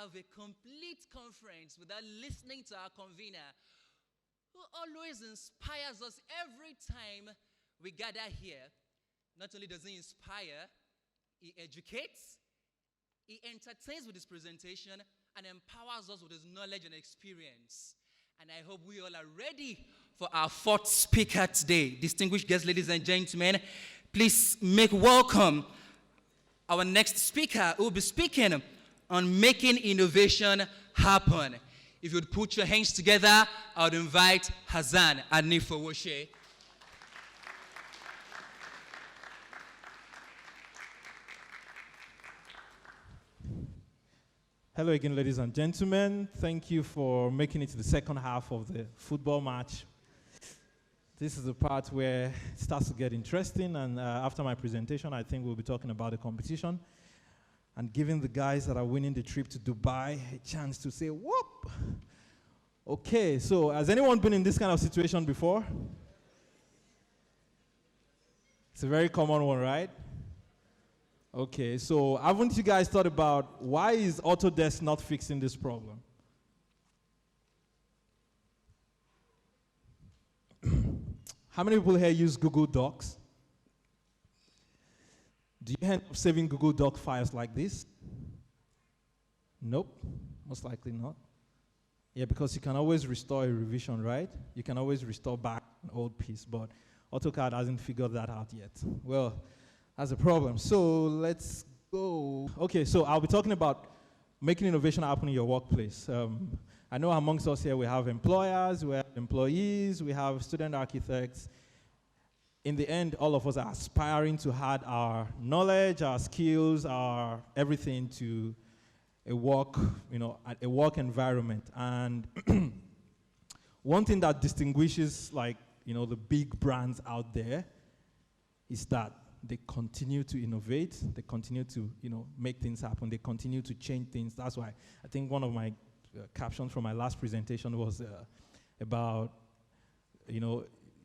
have a complete conference without listening to our convener, who always inspires us every time we gather here. Not only does he inspire, he educates, he entertains with his presentation, and empowers us with his knowledge and experience. And I hope we all are ready for our fourth speaker today. Distinguished guests, ladies and gentlemen, please make welcome our next speaker who will be speaking on making innovation happen. If you'd put your hands together, I would invite Hassan Anifowose. Hello again, ladies and gentlemen. Thank you for making it to the second half of the football match. This is the part where it starts to get interesting, and after my presentation, I think we'll be talking about the competition and giving the guys that are winning the trip to Dubai a chance to say, whoop! Okay, so has anyone been in this kind of situation before? It's a very common one, right? Okay, so haven't you guys thought about why is Autodesk not fixing this problem? How many people here use Google Docs? Do you end up saving Google Doc files like this? Nope, most likely not. Yeah, because you can always restore a revision, right? You can always restore back an old piece, but AutoCAD hasn't figured that out yet. Well, that's a problem. So let's go. Okay, so I'll be talking about making innovation happen in your workplace. I know amongst us here we have employers, we have employees, we have student architects. In the end, all of us are aspiring to add our knowledge, our skills, our everything to a work, a work environment. And one thing that distinguishes, the big brands out there is that they continue to innovate, they continue to, make things happen, they continue to change things. That's why I think one of my captions from my last presentation was about,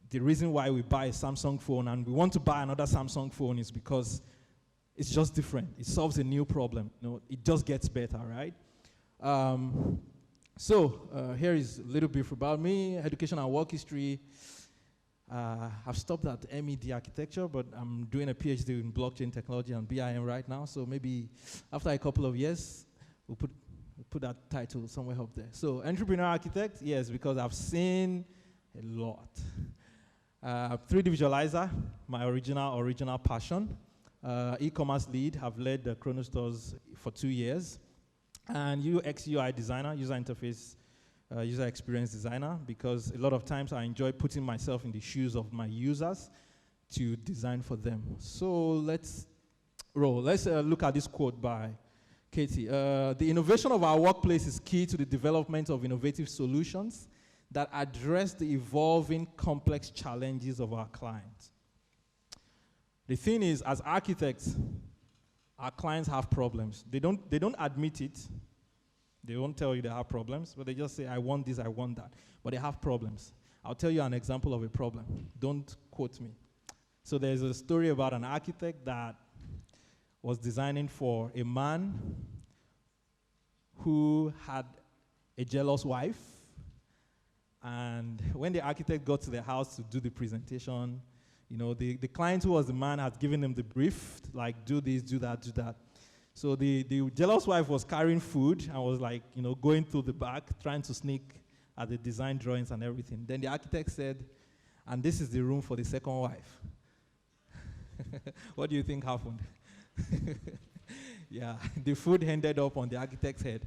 the reason why we buy a Samsung phone and we want to buy another Samsung phone is because it's just different. It solves a new problem. It just gets better, right? Here is a little bit about me, education and work history. I've stopped at MED architecture, but I'm doing a PhD in blockchain technology and BIM right now. So maybe after a couple of years, we'll put that title somewhere up there. So entrepreneur architect, yes, because I've seen a lot. 3D visualizer, my original passion. E-commerce lead, I've led the Chronos Stores for 2 years. And UX UI designer, user interface, user experience designer, because a lot of times I enjoy putting myself in the shoes of my users to design for them. So let's roll. Let's look at this quote by Katie. The innovation of our workplace is key to the development of innovative solutions that address the evolving complex challenges of our clients. The thing is, as architects, our clients have problems. They don't admit it. They won't tell you they have problems, but they just say, I want this, I want that. But they have problems. I'll tell you an example of a problem. Don't quote me. So there's a story about an architect that was designing for a man who had a jealous wife. And when the architect got to the house to do the presentation, the client who was the man had given him the brief, like do this, do that, do that. So the jealous wife was carrying food and was going through the back, trying to sneak at the design drawings and everything. Then the architect said, and this is the room for the second wife. What do you think happened? Yeah, the food ended up on the architect's head.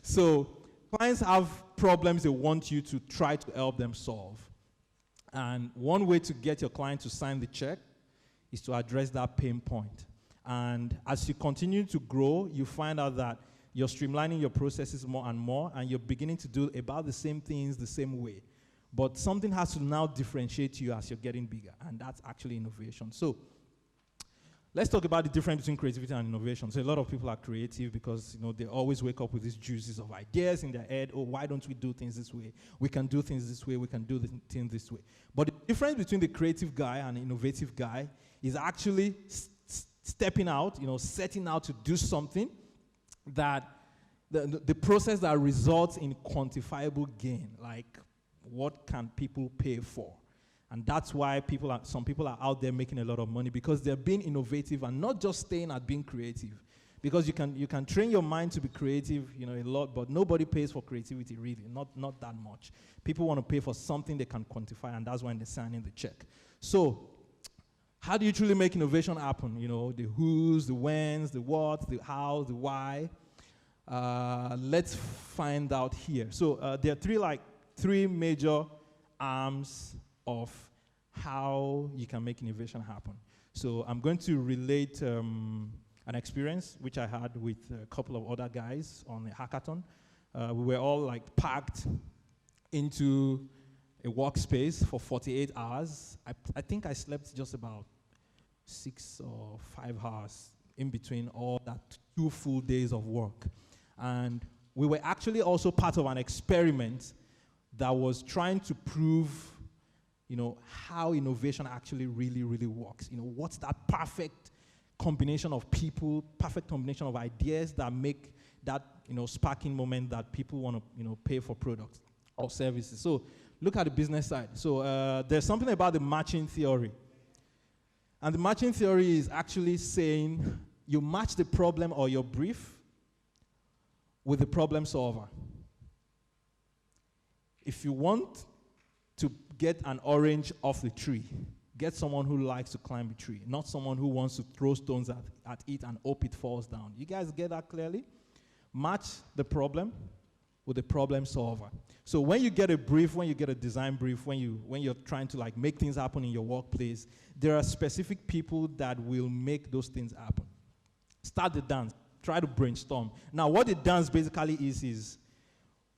So clients have problems they want you to try to help them solve. And one way to get your client to sign the check is to address that pain point. And as you continue to grow, you find out that you're streamlining your processes more and more, and you're beginning to do about the same things the same way. But something has to now differentiate you as you're getting bigger, and that's actually innovation. So let's talk about the difference between creativity and innovation. So a lot of people are creative because they always wake up with these juices of ideas in their head. Oh, why don't we do things this way? We can do things this way. We can do things this way. But the difference between the creative guy and the innovative guy is actually stepping out, setting out to do something that the process that results in quantifiable gain, like what can people pay for? And that's why some people are out there making a lot of money, because they're being innovative and not just staying at being creative. Because you can train your mind to be creative, a lot, but nobody pays for creativity really, not that much. People want to pay for something they can quantify, and that's when they sign in the check. So, how do you truly make innovation happen? The who's, the when's, the what, the how, the why. Let's find out here. So there are three major arms of how you can make innovation happen. So I'm going to relate an experience which I had with a couple of other guys on a hackathon. We were all packed into a workspace for 48 hours. I think I slept just about 6 or 5 hours in between all that 2 full days of work. And we were actually also part of an experiment that was trying to prove, how innovation actually really, really works. What's that perfect combination of people, perfect combination of ideas that make that, sparking moment that people want to, pay for products or services. So look at the business side. So there's something about the matching theory. And the matching theory is actually saying you match the problem or your brief with the problem solver. If you want to get an orange off the tree, get someone who likes to climb a tree, not someone who wants to throw stones at it and hope it falls down. You guys get that clearly? Match the problem with the problem solver. So when you get a brief, when you get a design brief, when you're trying to make things happen in your workplace, there are specific people that will make those things happen. Start the dance. Try to brainstorm. Now, what the dance basically is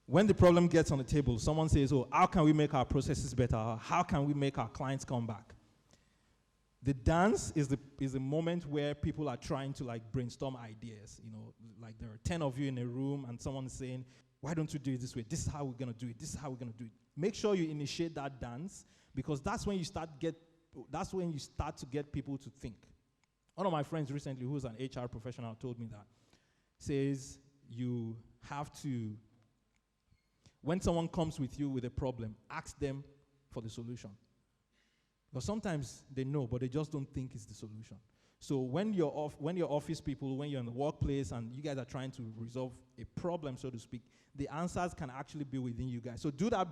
when the problem gets on the table, someone says, how can we make our processes better? How can we make our clients come back? The dance is the moment where people are trying to brainstorm ideas. There are 10 of you in a room and someone is saying, why don't you do it this way? This is how we're going to do it. This is how we're going to do it. Make sure you initiate that dance, because that's when you start to get people to think. One of my friends recently, who's an HR professional, told me that. Says you have to, when someone comes with you with a problem, ask them for the solution. Because sometimes they know, but they just don't think it's the solution. So when you're office people, when you're in the workplace and you guys are trying to resolve a problem, so to speak, the answers can actually be within you guys. So do that,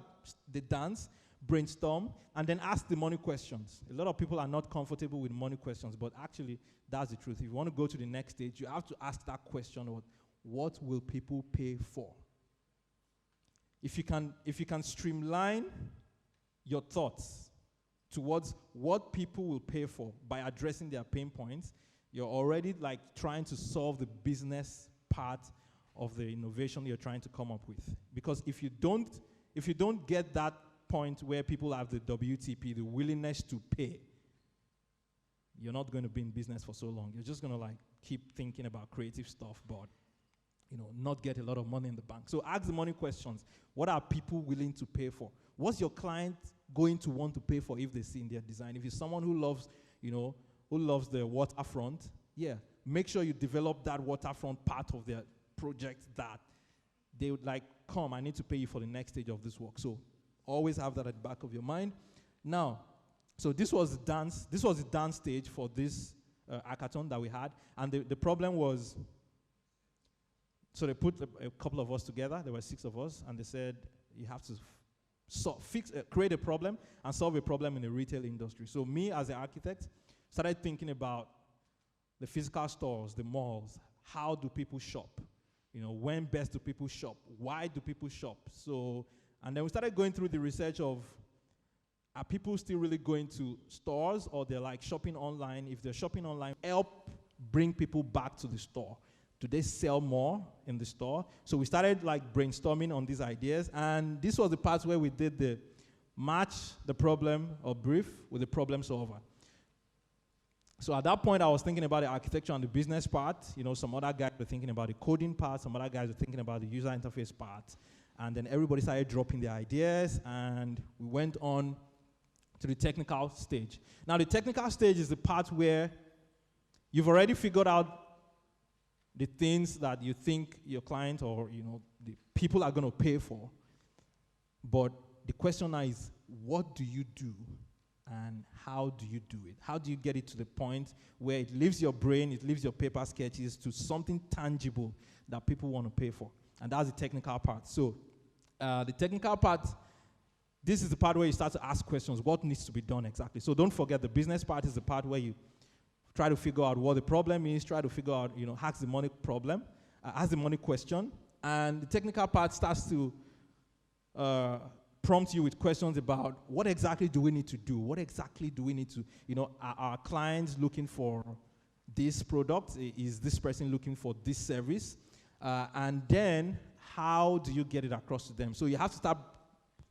the dance, brainstorm, and then ask the money questions. A lot of people are not comfortable with money questions, but actually, that's the truth. If you want to go to the next stage, you have to ask that question of what will people pay for? If you can streamline your thoughts towards what people will pay for by addressing their pain points, you're already trying to solve the business part of the innovation you're trying to come up with. Because if you don't get that point where people have the WTP, the willingness to pay, you're not going to be in business for so long. You're just going to keep thinking about creative stuff, but not get a lot of money in the bank. So ask the money questions. What are people willing to pay for? What's your client going to want to pay for if they see in their design? If it's someone who loves, who loves the waterfront, make sure you develop that waterfront part of their project that they would come, I need to pay you for the next stage of this work. So always have that at the back of your mind. Now, so this was the dance stage for this hackathon that we had. And the problem was, so they put a couple of us together. There were 6 of us. And they said, you have to create a problem and solve a problem in the retail industry. So me, as an architect, started thinking about the physical stores, the malls. How do people shop? When best do people shop? Why do people shop? So, and then we started going through the research of, are people still really going to stores, or they're shopping online? If they're shopping online, help bring people back to the store. Do they sell more in the store? So we started brainstorming on these ideas, and this was the part where we did the match the problem or brief with the problem solver. So at that point, I was thinking about the architecture and the business part. Some other guys were thinking about the coding part. Some other guys were thinking about the user interface part. And then everybody started dropping their ideas, and we went on to the technical stage. Now, the technical stage is the part where you've already figured out the things that you think your client or the people are going to pay for. But the question now is, what do you do and how do you do it? How do you get it to the point where it leaves your brain, it leaves your paper sketches to something tangible that people want to pay for? And that's the technical part. So the technical part, this is the part where you start to ask questions. What needs to be done exactly? So don't forget, the business part is the part where you try to figure out what the problem is, try to figure out, ask the money problem, ask the money question. And the technical part starts to prompt you with questions about what exactly do we need to do? What exactly do we need to, are our clients looking for this product? Is this person looking for this service? And then how do you get it across to them? So you have to start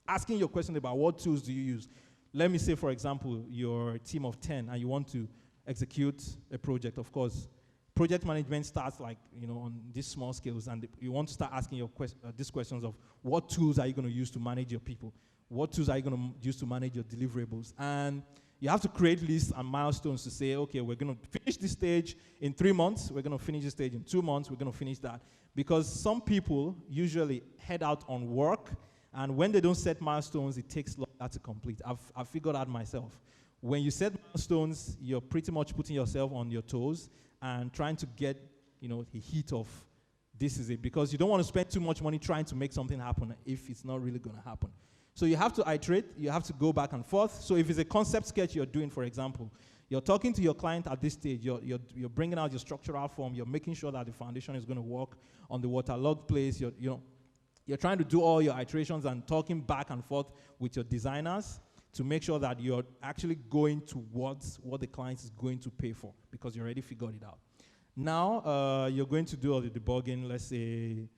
asking your question about what tools do you use. Let me say, for example, you're a team of 10 and you want to execute a project. Of course, project management starts on these small scales, and you want to start asking these questions of what tools are you going to use to manage your people? What tools are you going to use to manage your deliverables? And you have to create lists and milestones to say, okay, we're going to finish this stage in 3 months, we're going to finish this stage in 2 months, we're going to finish that. Because some people usually head out on work, and when they don't set milestones, it takes longer to complete. I've figured out myself. When you set milestones, you're pretty much putting yourself on your toes and trying to get, the heat of this is it. Because you don't want to spend too much money trying to make something happen if it's not really going to happen. So you have to iterate, you have to go back and forth. So if it's a concept sketch you're doing, for example, you're talking to your client at this stage, you're bringing out your structural form, you're making sure that the foundation is going to work on the waterlogged place, you're trying to do all your iterations and talking back and forth with your designers to make sure that you're actually going towards what the client is going to pay for, because you already figured it out. Now, you're going to do all the debugging, let's say,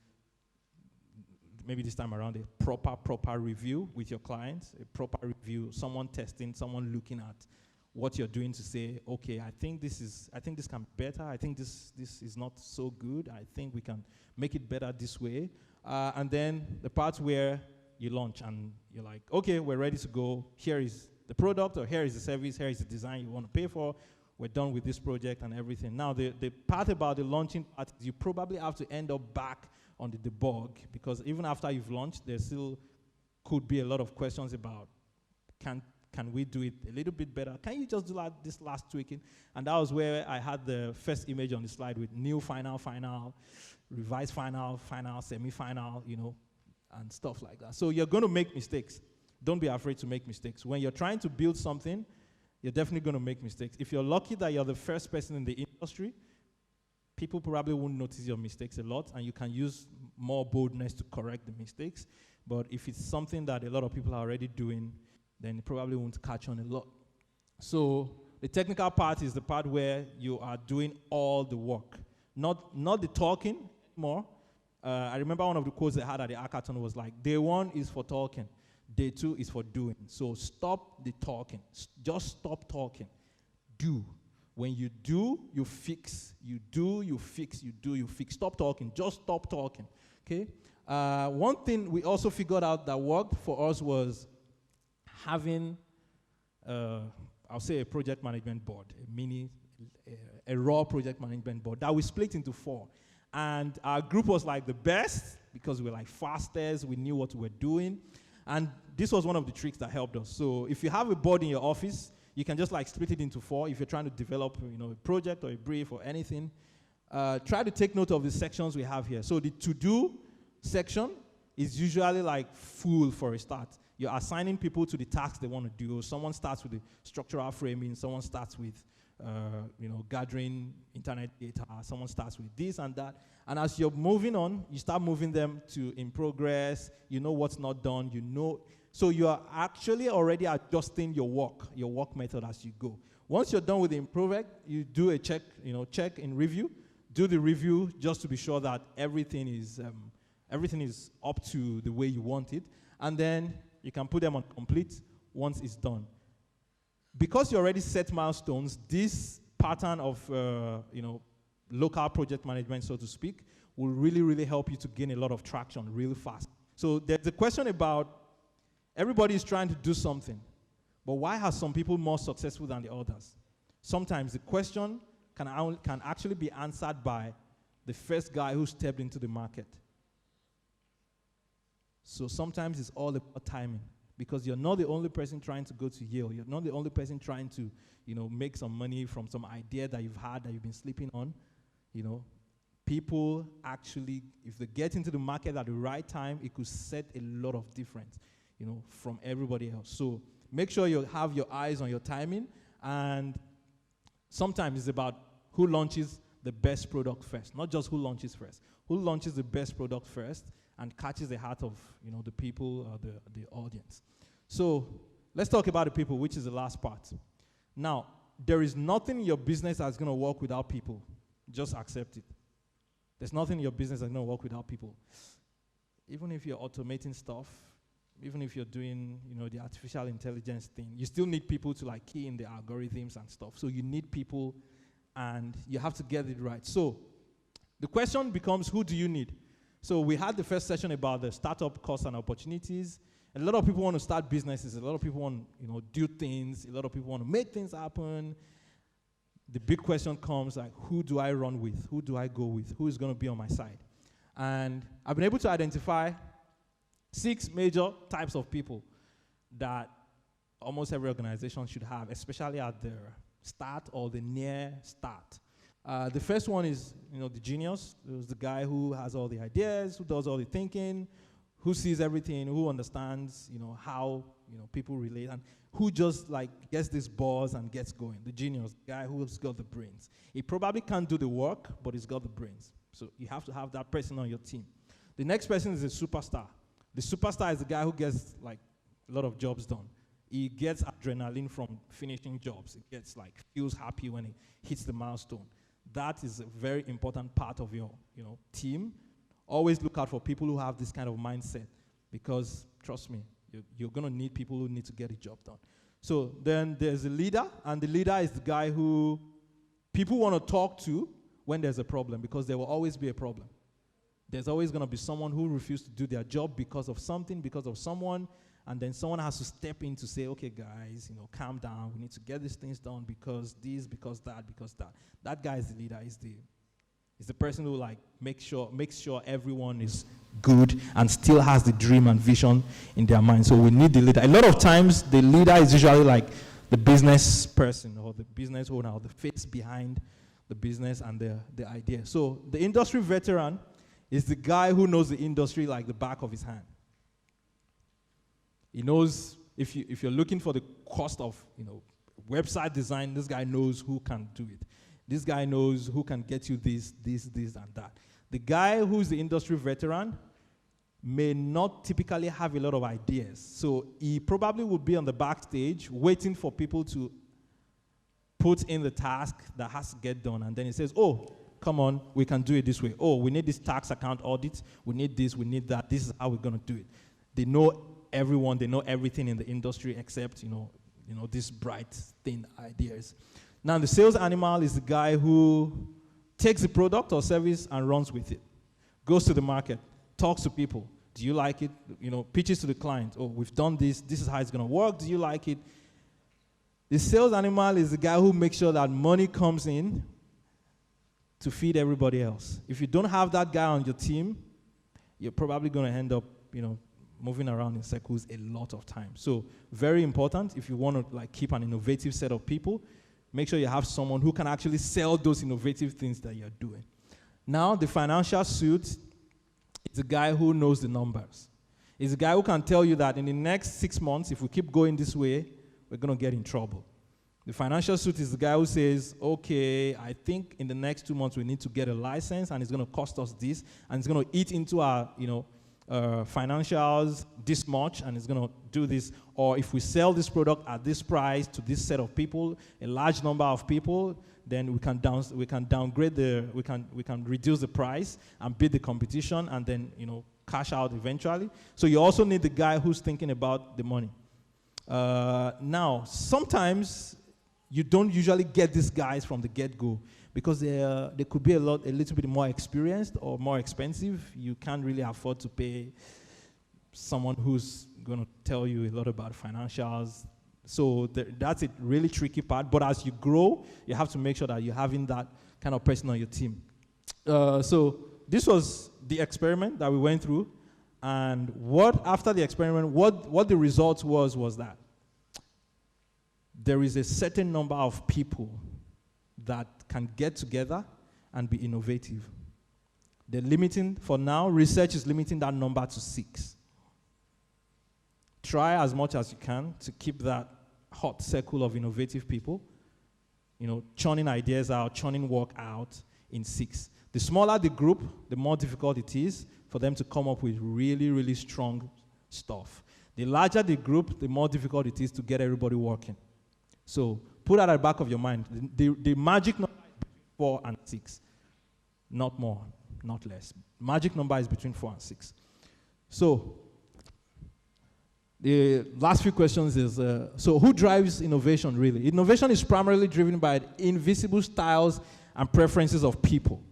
maybe this time around, a proper review with your clients, a proper review, someone testing, someone looking at what you're doing to say, okay, I think this can be better, I think this is not so good, I think we can make it better this way. And then the part where you launch and you're like, okay, we're ready to go. Here is the product, or here is the service, here is the design you want to pay for. We're done with this project and everything. Now, the part about the launching part is you probably have to end up back on the debug, because even after you've launched, there still could be a lot of questions about, can we do it a little bit better? Can you just do this last tweaking? And that was where I had the first image on the slide with new final, revised final, semi-final, and stuff like that. So you're going to make mistakes. Don't be afraid to make mistakes. When you're trying to build something, you're definitely going to make mistakes. If you're lucky that you're the first person in the industry, people probably won't notice your mistakes a lot, and you can use more boldness to correct the mistakes. But if it's something that a lot of people are already doing, then it probably won't catch on a lot. So the technical part is the part where you are doing all the work, not the talking anymore. I remember one of the quotes they had at the hackathon was like, day 1 is for talking, day 2 is for doing. So stop the talking. Just stop talking. Do. When you do, you fix. You do, you fix. You do, you fix. Stop talking. Just stop talking. Okay? One thing we also figured out that worked for us was having, I'll say, a project management board, a raw project management board that we split into 4. And our group was like the best because we were like fastest, we knew what we were doing. And this was one of the tricks that helped us. So if you have a board in your office, you can just like split it into 4. If you're trying to develop, a project or a brief or anything, try to take note of the sections we have here. So the to-do section is usually like full for a start. You're assigning people to the tasks they want to do. Someone starts with the structural framing, someone starts with gathering internet data, someone starts with this and that. And as you're moving on, you start moving them to in progress, what's not done, So you are actually already adjusting your work method as you go. Once you're done with the improvement, you do a check in review. Do the review just to be sure that everything is up to the way you want it. And then you can put them on complete once it's done. Because you already set milestones, this pattern of local project management, so to speak, will really, really help you to gain a lot of traction really fast. So there's a question about everybody is trying to do something, but why are some people more successful than the others? Sometimes the question can actually be answered by the first guy who stepped into the market. So sometimes it's all about timing, because you're not the only person trying to go to Yale. You're not the only person trying to, make some money from some idea that you've had that you've been sleeping on. People actually, if they get into the market at the right time, it could set a lot of difference, from everybody else. So make sure you have your eyes on your timing, and sometimes it's about who launches the best product first, not just who launches first. Who launches the best product first and catches the heart of, the people or the audience. So let's talk about the people, which is the last part. Now, there is nothing in your business that's going to work without people. Just accept it. There's nothing in your business that's going to work without people. Even if you're automating stuff, even if you're doing, the artificial intelligence thing, you still need people to key in the algorithms and stuff. So you need people, and you have to get it right. So the question becomes, who do you need? So we had the first session about the startup costs and opportunities. A lot of people want to start businesses. A lot of people want, do things. A lot of people want to make things happen. The big question comes, who do I run with? Who do I go with? Who is going to be on my side? And I've been able to identify 6 major types of people that almost every organization should have, especially at the start or the near start. The first one is, the genius. Who's the guy who has all the ideas, who does all the thinking, who sees everything, who understands, how, people relate, and who just gets this buzz and gets going. The genius, the guy who's got the brains. He probably can't do the work, but he's got the brains. So you have to have that person on your team. The next person is a superstar. The superstar is the guy who gets a lot of jobs done. He gets adrenaline from finishing jobs. He gets feels happy when he hits the milestone. That is a very important part of your team. Always look out for people who have this kind of mindset, because trust me, you're going to need people who need to get the job done. So then there's a leader, and the leader is the guy who people want to talk to when there's a problem, because there will always be a problem. There's always going to be someone who refuses to do their job because of something, because of someone, and then someone has to step in to say, okay, guys, calm down. We need to get these things done because this, because that, because that. That guy is the leader. Is the person who makes sure everyone is good and still has the dream and vision in their mind. So we need the leader. A lot of times, the leader is usually the business person or the business owner or the face behind the business and the idea. So the industry veteran is the guy who knows the industry like the back of his hand. He knows if you're looking for the cost of website design, this guy knows who can do it. This guy knows who can get you this, and that. The guy who's the industry veteran may not typically have a lot of ideas. So he probably will be on the backstage waiting for people to put in the task that has to get done. And then he says, oh, come on, we can do it this way. Oh, we need this tax account audit. We need this, we need that. This is how we're going to do it. They know everyone. They know everything in the industry except, these bright, thin ideas. Now, the sales animal is the guy who takes the product or service and runs with it. Goes to the market, talks to people. Do you like it? Pitches to the client. Oh, we've done this. This is how it's going to work. Do you like it? The sales animal is the guy who makes sure that money comes in to feed everybody else. If you don't have that guy on your team, you're probably going to end up, moving around in circles a lot of time. So very important if you want to keep an innovative set of people. Make sure you have someone who can actually sell those innovative things that you're doing. Now, the financial suit is the guy who knows the numbers. It's the guy who can tell you that in the next 6 months, if we keep going this way, we're going to get in trouble. The financial suit is the guy who says, okay, I think in the next 2 months we need to get a license, and it's going to cost us this, and it's going to eat into our, financials this much, and it's going to do this. Or if we sell this product at this price to this set of people, a large number of people, then we can downgrade we can reduce the price and beat the competition, and then cash out eventually. So you also need the guy who's thinking about the money. Now, sometimes you don't usually get these guys from the get-go, because they could be a little bit more experienced or more expensive. You can't really afford to pay someone who's going to tell you a lot about financials. So that's a really tricky part. But as you grow, you have to make sure that you're having that kind of person on your team. So this was the experiment that we went through, and after the experiment, what the result was that there is a certain number of people that can get together and be innovative. They're limiting, for now, research is limiting that number to 6. Try as much as you can to keep that hot circle of innovative people, churning ideas out, churning work out in 6. The smaller the group, the more difficult it is for them to come up with really, really strong stuff. The larger the group, the more difficult it is to get everybody working. So put that at the back of your mind. The magic number is between 4 and 6. Not more, not less. Magic number is between 4 and 6. So the last few questions is, so who drives innovation really? Innovation is primarily driven by invisible styles and preferences of people.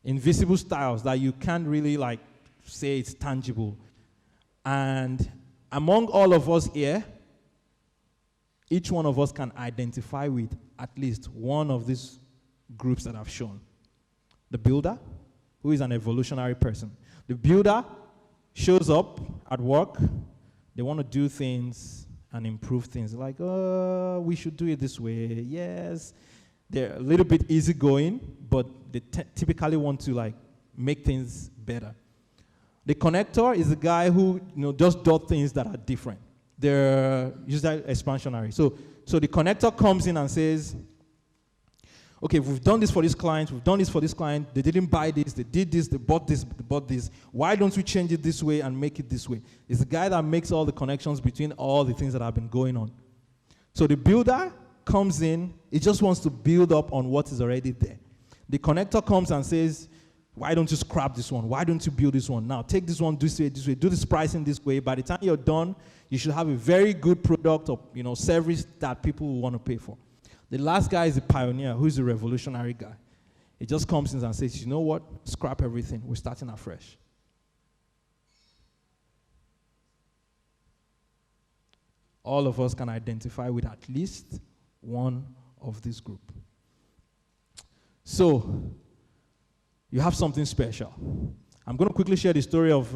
Invisible styles that you can't really say it's tangible. And among all of us here, each one of us can identify with at least one of these groups that I've shown. The builder, who is an evolutionary person. The builder shows up at work. They want to do things and improve things. Like, oh, we should do it this way. Yes. They're a little bit easygoing, but they typically want to make things better. The connector is the guy who just does things that are different. They're usually expansionary. So the connector comes in and says, okay, we've done this for this client, we've done this for this client, they didn't buy this, they did this, they bought this, they bought this. Why don't we change it this way and make it this way? It's the guy that makes all the connections between all the things that have been going on. So the builder comes in, he just wants to build up on what is already there. The connector comes and says, why don't you scrap this one? Why don't you build this one? Now take this one this way, do this pricing this way. By the time you're done, you should have a very good product or service that people will want to pay for. The last guy is the pioneer, who is the revolutionary guy. He just comes in and says, you know what? Scrap everything. We're starting afresh. All of us can identify with at least one of this group. So, you have something special. I'm going to quickly share the story of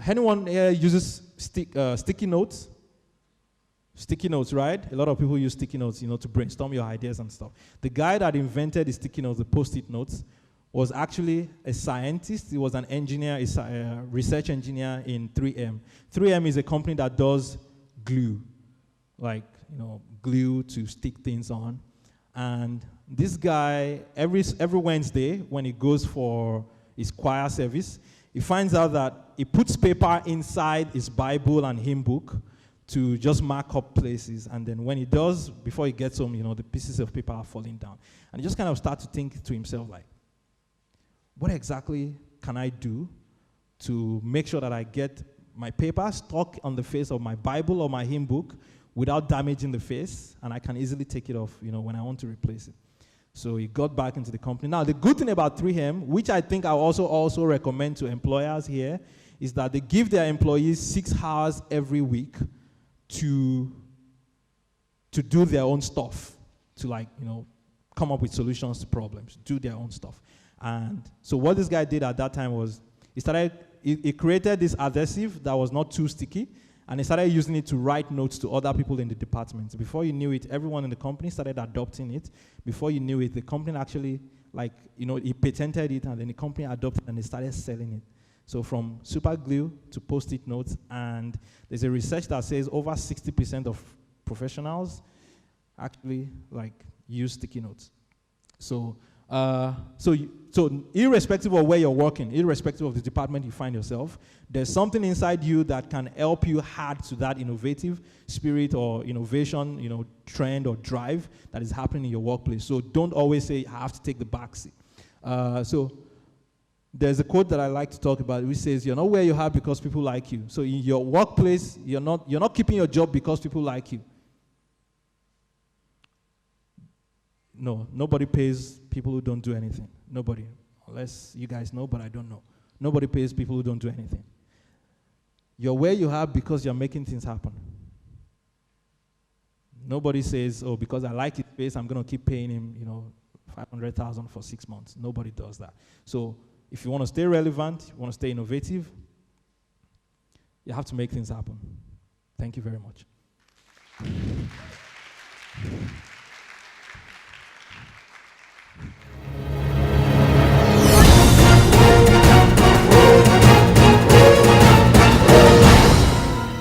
anyone here uses sticky notes? Sticky notes, right? A lot of people use sticky notes, to brainstorm your ideas and stuff. The guy that invented the sticky notes, the post-it notes, was actually a scientist. He was an engineer, a research engineer in 3M. 3M is a company that does glue, glue to stick things on. And this guy, every Wednesday, when he goes for his choir service, he finds out that he puts paper inside his Bible and hymn book to just mark up places. And then when he does, before he gets home, the pieces of paper are falling down. And he just kind of starts to think to himself, what exactly can I do to make sure that I get my paper stuck on the face of my Bible or my hymn book without damaging the face, and I can easily take it off, when I want to replace it. So he got back into the company. Now, the good thing about 3M, which I think I also recommend to employers here, is that they give their employees 6 hours every week to do their own stuff, to come up with solutions to problems, do their own stuff. And so what this guy did at that time was he created this adhesive that was not too sticky, and he started using it to write notes to other people in the department. Before you knew it, everyone in the company started adopting it. Before you knew it, the company actually, he patented it, and then the company adopted it, and they started selling it. So from super glue to post-it notes, and there's a research that says over 60% of professionals actually use sticky notes. So irrespective of where you're working, irrespective of the department you find yourself, there's something inside you that can help you add to that innovative spirit or innovation, trend or drive that is happening in your workplace. So don't always say, I have to take the back seat. So there's a quote that I like to talk about, which says, you're not where you are because people like you. So in your workplace, you're not keeping your job because people like you. No, nobody pays people who don't do anything. Nobody. Unless you guys know, but I don't know. Nobody pays people who don't do anything. You're where you are because you're making things happen. Nobody says, oh, because I like his face, I'm going to keep paying him, 500,000 for 6 months. Nobody does that. So if you want to stay relevant, you want to stay innovative, you have to make things happen. Thank you very much.